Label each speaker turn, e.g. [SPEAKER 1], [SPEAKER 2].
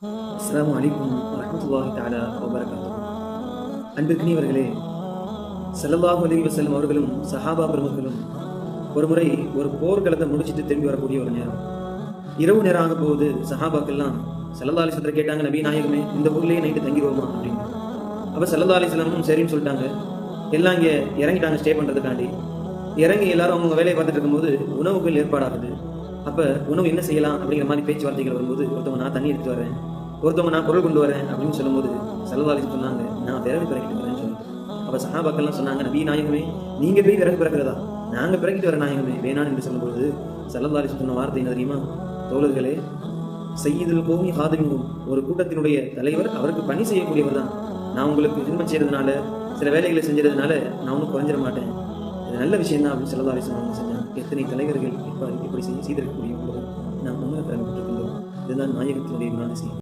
[SPEAKER 1] அஸ்ஸலாமு அலைக்கும் வரஹ்மத்துல்லாஹி தஆலா வபரகாத்துஹு. அன்பிற்கினியவர்களே, ஸல்லல்லாஹு அலைஹி வஸல்லம் அவர்களும் சஹாபா பெருமக்களும் ஒரு முறை ஒரு போர்க்களத்தை முடிச்சிட்டு திரும்பி வரக்கூடிய ஒரு நேரம், இரவு நேரம் ஆக போகுது. சஹாபாக்கள்லாம் ஸல்லல்லாஹு அலைஹி வஸல்லம் கேட்டாங்க, நபி நாயகமே, இந்த ஊர்லயே நைட்டு தங்கிடுவோமா அப்படின்னு. அப்ப ஸல்லல்லாஹு அலைஹி வஸல்லமும் சரின்னு சொல்லிட்டாங்க. எல்லாம் இங்கே இறங்கிட்டாங்க ஸ்டே பண்றதுக்காண்டி. இறங்கி எல்லாரும் அவங்க வேலையை பார்த்துட்டு இருக்கும்போது உணவுகள் ஏற்பாடாகுது. அப்ப உணவு என்ன செய்யலாம் அப்படிங்கிற மாதிரி பேச்சுவார்த்தைகள் வரும்போது, ஒருத்தவங்க நான் தண்ணி எடுத்து வரேன், ஒருத்தவங்க நான் பொருள் கொண்டு வரேன் அப்படின்னு சொல்லும்போது ஸல்லல்லாஹு அலைஹி வஸல்லம் சொன்னாங்க, நான் விறகு பிறக்கிட்டு வரேன்னு சொல்லிட்டு. அப்ப சஹாபாக்கள்லாம் சொன்னாங்க, நபி நாயகமே, நீங்க போய் விறகு பிறக்கிறதா? நாங்க பிறக்கிட்டு வர நாயகமே வேணான்னு என்று சொல்லும்போது ஸல்லல்லாஹு அலைஹி வஸல்லம் சொன்ன வார்த்தை என்ன தெரியுமா? தோழர்களே, சய்யிதுல் கௌமி ஹாதிமுஹும், ஒரு கூட்டத்தினுடைய தலைவர் அவருக்கு பணி செய்யக்கூடியவர் தான். நான் உங்களுக்கு ஹிதமத் செய்யறதுனால, சில வேலைகளை செஞ்சதுனால நான் ஒன்றும் குறைஞ்சிட மாட்டேன், இது நல்ல விஷயம் தான் அப்படின்னு ஸல்லல்லாஹு அலைஹி வஸல்லம் செஞ்சாங்க. எத்தனை தலைவர்கள் இப்படி செய்திருக்கக்கூடிய நாம் முன்னேற்றம் பெற்றிருக்கின்றோம். இதுதான் நாயகத்தினுடைய குணாதிசயம்.